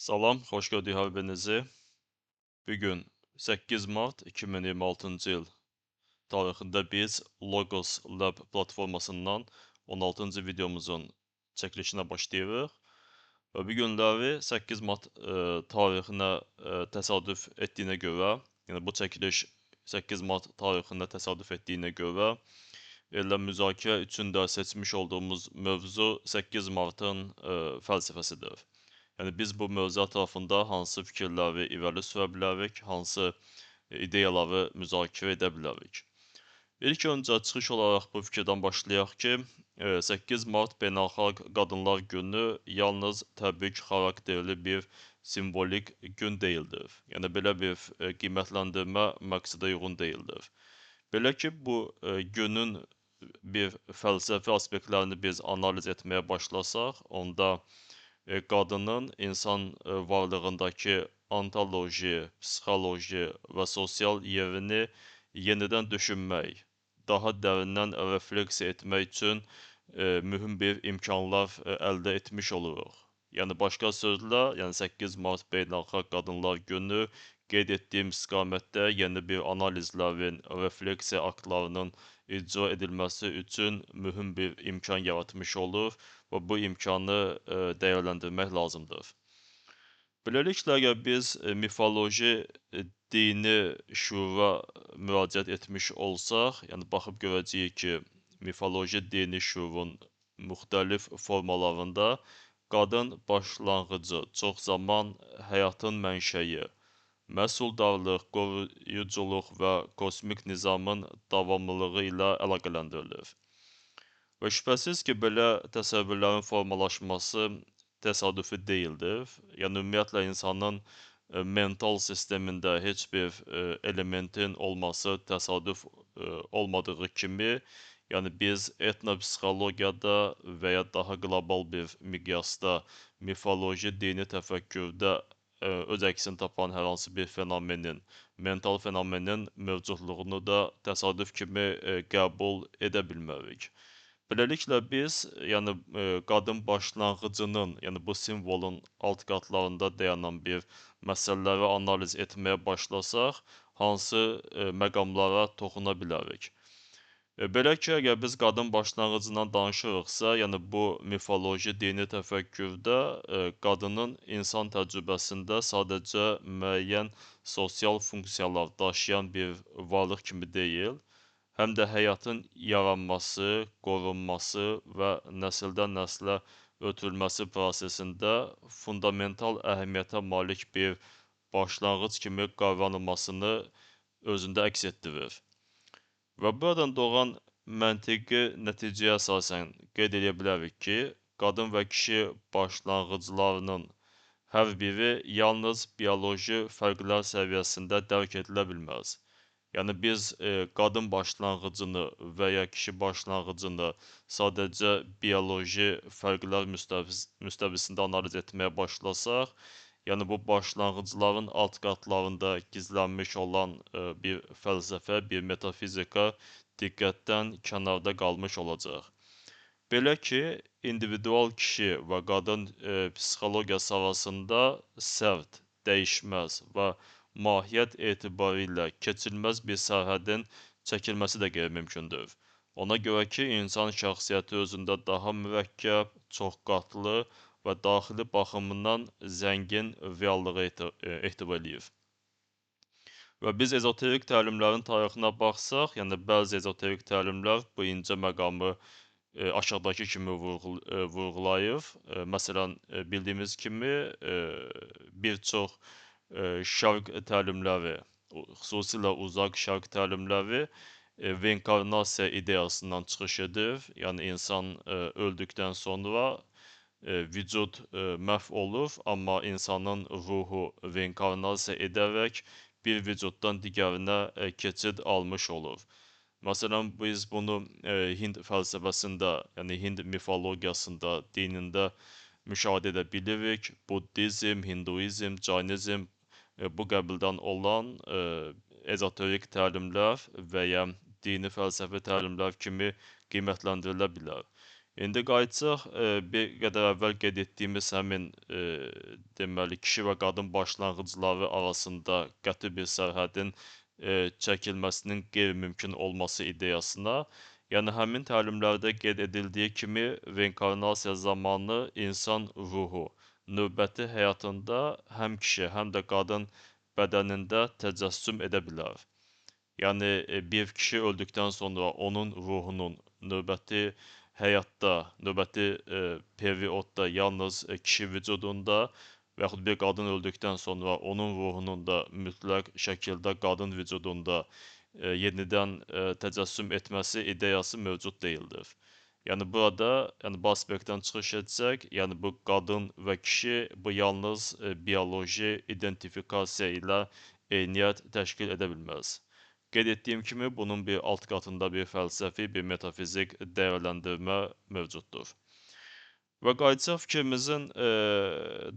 Salam, xoş gördük hər birinizi. Bugün 8 mart 2026-cı il tarixində biz Logos Lab platformasından 16-cı videomuzun çəkilişinə başlayırıq. Və bu günləri 8 mart tarixinə təsadüf etdiyinə görə, yəni bu çəkiliş 8 mart tarixində təsadüf etdiyinə görə elə müzakirə üçün də seçmiş olduğumuz mövzu 8 martın fəlsəfəsidir. Yəni biz bu mövzu ətrafında hansı fikirləri irəli sürə bilərik, hansı ideyaları müzakirə edə bilərik. İlk öncə çıxış olaraq bu fikirdən başlayaq ki, 8 mart Beynəlxalq Qadınlar Günü yalnız təbrik xarakterli bir simvolik gün deyildir. Yəni belə bir qiymətləndirmə məqsədə uyğun deyildir. Belə ki, bu günün bir fəlsəfi aspektlərini biz analiz etməyə başlasaq, onda qadının insan varlığındakı ontoloji, psixoloji və sosial yerini yenidən düşünmək, daha dərindən refleksiya etmək üçün mühüm bir imkanlar əldə etmiş oluruq. Yəni başqa sözlə, yəni 8 Mart Beynəlxalq Qadınlar Günü qeyd etdiyim istiqamətdə yeni bir analizlərin, refleksiya aktlarının icra edilməsi üçün mühüm bir imkan yaratmış olur və bu imkanı dəyərləndirmək lazımdır. Beləliklə, əgər biz mifoloji dini şüura müraciət etmiş olsaq, yəni baxıb görəcəyik ki, mifoloji dini şüurun müxtəlif formalarında qadın başlanğıcı, çox zaman həyatın mənşəyi, məhsuldarlıq, qoruyuculuq və kosmik nizamın davamlılığı ilə əlaqələndirilir. Və şübhəsiz ki, belə təsəvvürlərin formalaşması təsadüfi deyildir. Yəni ümumiyyətlə insanın mental sistemində heç bir elementin olması təsadüf olmadığı kimi, yəni biz etnopsixologiyada və ya daha qlobal bir miqyasda mifoloji dini təfəkkürdə öz əksini tapan hər hansı bir fenomenin, mental fenomenin mövcudluğunu da təsadüf kimi qəbul edə bilmərik. Beləliklə biz, yəni qadın başlanğıcının, yəni bu simvolun alt qatlarında dayanan bir məsələləri analiz etməyə başlasaq, hansı məqamlara toxuna bilərik. Belə ki, əgər biz qadın başlanğıcından danışırıqsa, yəni bu mifoloji dini təfəkkürdə qadının insan təcrübəsində sadəcə müəyyən sosial funksiyalar daşıyan bir varlıq kimi deyil, həm də həyatın yaranması, qorunması və nəsildən nəslə ötürülməsi prosesində fundamental əhəmiyyətə malik bir başlanğıc kimi qavranılmasını özündə əks etdirir. Və buradan doğan məntiqi nəticəyə əsasən qeyd edə bilərik ki, qadın və kişi başlanğıclarının hər biri yalnız bioloji fərqlər səviyyəsində dərk edilə bilməz. Yəni biz qadın başlanğıcını və ya kişi başlanğıcını sadəcə bioloji fərqlər müstəvisində analiz etməyə başlasaq, yəni bu başlanğıcların alt qatlarında gizlənmiş olan bir fəlsəfə, bir metafizika diqqətdən kənarda qalmış olacaq. Belə ki, individual kişi və qadın psixologiyası arasında sərt, dəyişməz və mahiyyət etibarilə keçilməz bir sərhədin çəkilməsi də qeyri-mümkündür. Ona görə ki, insan şəxsiyyəti özündə daha mürəkkəb, çoxqatlı və daxili baxımından zəngin reallığa ehtiva eləyir. Və biz ezoterik təlimlərin tarixinə baxsaq, yəni bəzi ezoterik təlimlər bu incə məqamı aşağıdakı kimi vurğulayır. Məsələn, bildiyimiz kimi bir çox şərq təlimləri, xüsusilə uzaq şərq təlimləri reinkarnasiya ideyasından çıxış edir. Yəni insan öldükdən sonra vücud məhv olur, amma insanın ruhu reinkarnasiya edərək bir vücuddan digərinə keçid almış olur. Məsələn, biz bunu Hind fəlsəfəsində, yəni Hind mifologiyasında, dinində müşahidə edə bilirik. Buddizm, Hinduizm, Cainizm bu qəbildən olan ezoterik təlimlər və ya dini fəlsəfi təlimlər kimi qiymətləndirilə bilər. İndi qayıtsaq, bir qədər əvvəl qeyd etdiyimiz həmin, deməli, kişi və qadın başlanğıcları arasında qəti bir sərhədin, çəkilməsinin qeyri-mümkün olması ideyasına, yəni həmin təlimlərdə qeyd edildiyi kimi reinkarnasiya zamanı insan ruhu növbəti həyatında həm kişi, həm də qadın bədənində təcəssüm edə bilər. Yəni, bir kişi öldükdən sonra onun ruhunun növbəti həyatda, növbəti, periodda yalnız, kişi vücudunda və yaxud bir qadın öldükdən sonra onun ruhunun da mütləq şəkildə qadın vücudunda, yenidən, təcəssüm etməsi ideyası mövcud deyildir. Yəni burada, yəni bu aspektdən çıxış etsək, yəni bu qadın və kişi bu yalnız, bioloji identifikasiya ilə eyniyyət təşkil edə bilməz. Qeyd etdiyim kimi, bunun bir alt qatında bir fəlsəfi, bir metafizik dəyərləndirmə mövcuddur. Və qayıtsaq fikrimizin,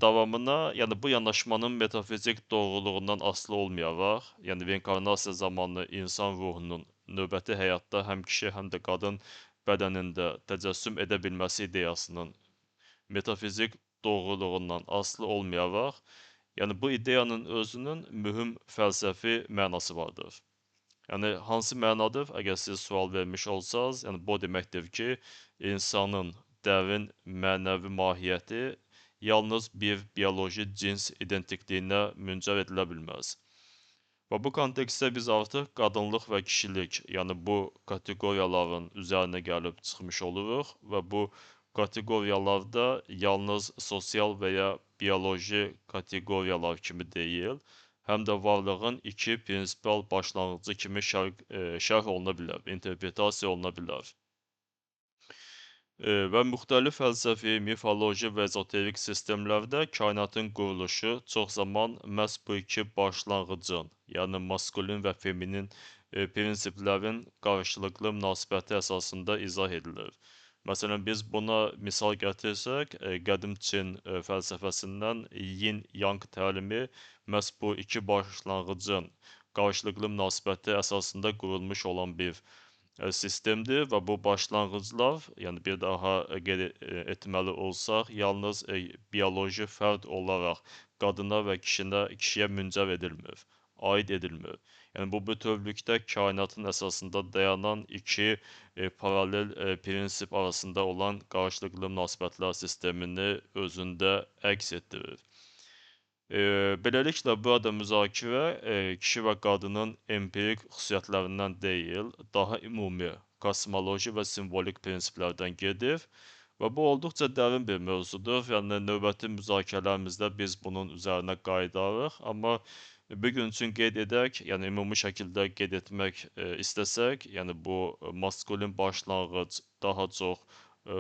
davamına, yəni bu yanaşmanın metafizik doğruluğundan asılı olmayaraq, yəni reinkarnasiya zamanı insan ruhunun növbəti həyatda həm kişi, həm də qadın bədənində təcəssüm edə bilməsi ideyasının metafizik doğruluğundan asılı olmayaraq, yəni bu ideyanın özünün mühüm fəlsəfi mənası vardır. Yəni hansı mənadır? Əgər siz sual vermiş olsanız, yəni bu o deməkdir ki, insanın dərin mənəvi mahiyyəti yalnız bir bioloji cins identikliyinə müncər edilə bilməz. Və bu kontekstdə biz artıq qadınlıq və kişilik, yəni bu kateqoriyaların üzərinə gəlib çıxmış oluruq və bu kateqoriyalarda yalnız sosial və ya bioloji kateqoriyalar kimi deyil, həm də varlığın iki prinsipal başlanğıcı kimi şərh oluna bilər, interpretasiya oluna bilər. Və müxtəlif fəlsəfi, mifoloji və ezoterik sistemlərdə kainatın quruluşu çox zaman məhz bu iki başlanğıcın, yəni maskulin və feminin prinsiplərin qarşılıqlı münasibəti əsasında izah edilir. Məsələn, biz buna misal gətirsək, qədim Çin fəlsəfəsindən yin-yang təlimi məhz bu iki başlanğıcın qarşılıqlı münasibəti əsasında qurulmuş olan bir sistemdir və bu başlanğıclar, yəni bir daha qeyd etməli olsaq, yalnız bioloji fərd olaraq qadına və kişiyə müncər edilmir, aid edilmir. Yəni bu bütövlükdə kainatın əsasında dayanan iki paralel prinsip arasında olan qarşılıqlı münasibətlər sistemini özündə əks etdirir. Beləliklə, burada müzakirə kişi və qadının empirik xüsusiyyətlərindən deyil, daha ümumi kosmoloji və simvolik prinsiplərdən gedir və bu olduqca dərin bir mövzudur. Yəni, növbəti müzakirələrimizdə biz bunun üzərinə qayıdarıq, amma bu gün üçün qeyd edək, yəni ümumi şəkildə qeyd etmək istəsək, yəni bu maskulin başlanğıc daha çox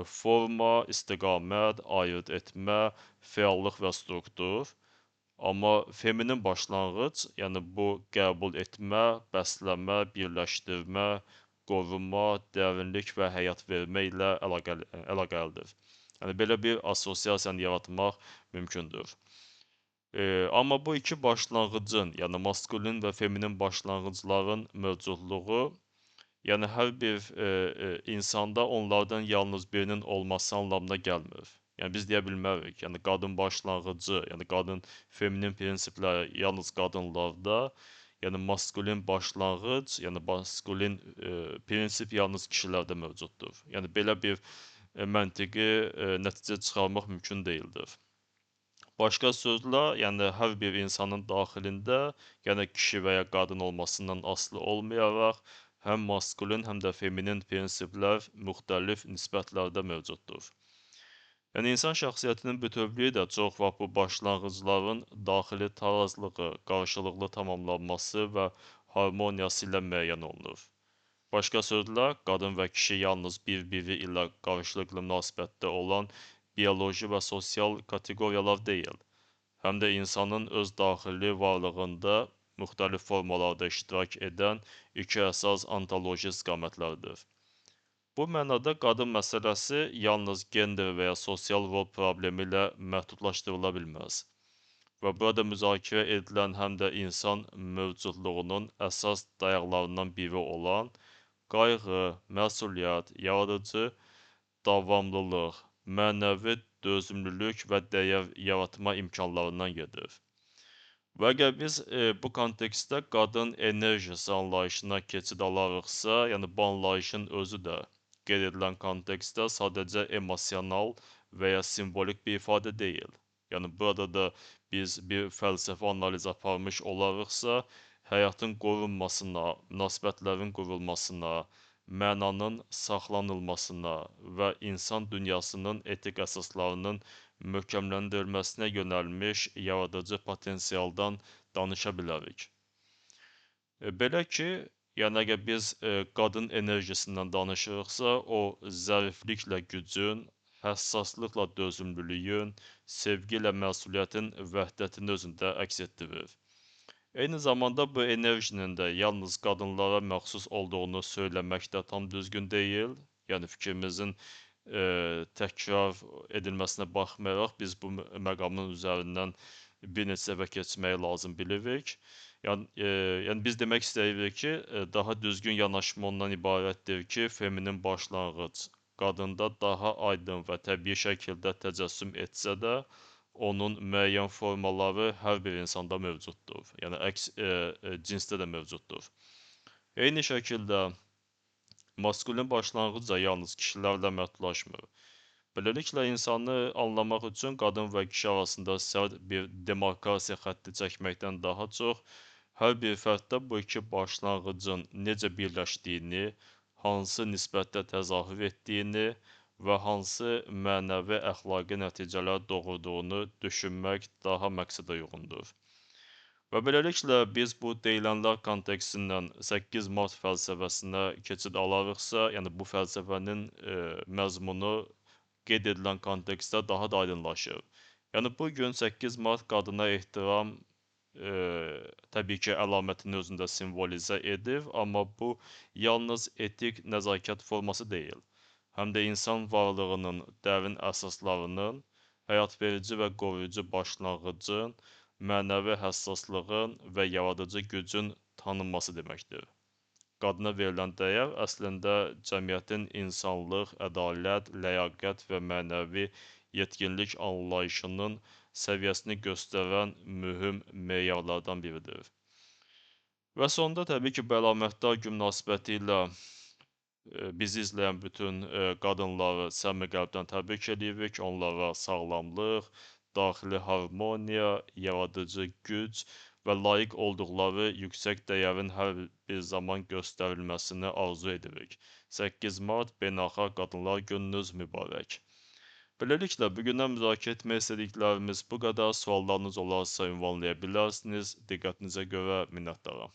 forma, istiqamət, ayırd etmə, fəallıq və struktur. Amma feminin başlanğıc, yəni bu qəbul etmə, bəsləmə, birləşdirmə, qoruma, dərinlik və həyat vermə ilə əlaqəlidir. Yəni belə bir assosiasiyanı yaratmaq mümkündür. Amma bu iki başlanğıcın, yəni maskulin və feminin başlanğıcların mövcudluğu, yəni hər bir insanda onlardan yalnız birinin olması anlamına gəlmir. Yəni biz deyə bilmərik, yəni qadın başlanğıcı, yəni qadın feminin prinsipləri yalnız qadınlarda, yəni maskulin başlanğıc, yəni maskulin prinsip yalnız kişilərdə mövcuddur. Yəni belə bir məntiqi nəticə çıxarmaq mümkün deyildir. Başqa sözlə, yəni hər bir insanın daxilində, yəni kişi və ya qadın olmasından asılı olmayaraq, həm maskulin, həm də feminin prinsiplər müxtəlif nisbətlərdə mövcuddur. Yəni insan şəxsiyyətinin bütövlüyü də çox vaxt bu başlanğıcların daxili tarazlığı, qarşılıqlı tamamlanması və harmoniyası ilə müəyyən olunur. Başqa sözlə, qadın və kişi yalnız bir-biri ilə qarşılıqlı münasibətdə olan bioloji və sosial kateqoriyalar deyil, həm də insanın öz daxili varlığında müxtəlif formalarda iştirak edən iki əsas ontoloji istiqamətlərdir. Bu mənada qadın məsələsi yalnız gender və ya sosial rol problemi ilə məhdudlaşdırıla bilməz və burada müzakirə edilən həm də insan mövcudluğunun əsas dayaqlarından biri olan qayğı, məsuliyyət, yaradıcı, davamlılıq, mənəvi dözümlülük və dəyər yaratma imkanlarından gedir. Və əgər biz bu kontekstdə qadın enerjisi anlayışına keçid alarıqsa, yəni bu anlayışın özü də qeyd edilən kontekstdə sadəcə emosional və ya simvolik bir ifadə deyil. Yəni burada da biz bir fəlsəfi analiz aparmış olarıqsa, həyatın qorunmasına, münasibətlərin qurulmasına, mənanın saxlanılmasına və insan dünyasının etik əsaslarının möhkəmləndirilməsinə yönəlmiş yaradıcı potensialdan danışa bilərik. Belə ki, yəni əgər biz qadın enerjisindən danışırıqsa, o zərifliklə gücün, həssaslıqla dözümlülüyün, sevgi ilə məsuliyyətin vəhdətini özündə əks etdirir. Eyni zamanda bu enerjinin də yalnız qadınlara məxsus olduğunu söyləmək də tam düzgün deyil. Yəni fikrimizin təkrar edilməsinə baxmayaraq biz bu məqamın üzərindən bir neçə dəfə keçməyi lazım bilirik. Yəni biz demək istəyirik ki, daha düzgün yanaşma ondan ibarətdir ki, feminin başlanğıc qadında daha aydın və təbii şəkildə təcəssüm etsə də, onun müəyyən formaları hər bir insanda mövcuddur. Yəni əks cinsdə də mövcuddur. Eyni şəkildə maskulin başlanğıc da yalnız kişilərlə məhdudlaşmır. Beləliklə, insanı anlamaq üçün qadın və kişi arasında sərt bir demarkasiya xətti çəkməkdən daha çox, hər bir fərddə bu iki başlanğıcın necə birləşdiyini, hansı nisbətdə təzahür etdiyini və hansı mənəvi əxlaqi nəticələr doğurduğunu düşünmək daha məqsədə uyğundur. Və beləliklə, biz bu deyilənlər kontekstindən 8 Mart fəlsəfəsinə keçid alarıqsa, yəni bu fəlsəfənin məzmunu qeyd edilən kontekstdə daha da aydınlaşır. Yəni bu gün 8 Mart qadına ehtiram təbii ki, əlamətini özündə simvolizə edir, amma bu yalnız etik nəzakət forması deyil. Həm də insan varlığının dərin əsaslarının, həyatverici və qoruyucu başlanğıcın, mənəvi həssaslığın və yaradıcı gücün tanınması deməkdir. Qadına verilən dəyər əslində cəmiyyətin insanlıq, ədalət, ləyaqət və mənəvi yetkinlik anlayışının səviyyəsini göstərən mühüm meyarlardan biridir. Və sonda təbii ki, bu əlamətdar gün münasibətilə bizi izləyən bütün qadınları səmimi qəlbdən təbrik edirik. Onlara sağlamlıq, daxili harmoniya, yaradıcı güc və layiq olduqları yüksək dəyərin hər bir zaman göstərilməsini arzu edirik. 8 Mart Beynəlxalq Qadınlar Gününüz mübarək. Beləliklə, bugündən müzakirə etmək istədiklərimiz bu qədər. Suallarınız olarsa ünvanlaya bilərsiniz. Diqqətinizə görə minnətdaram.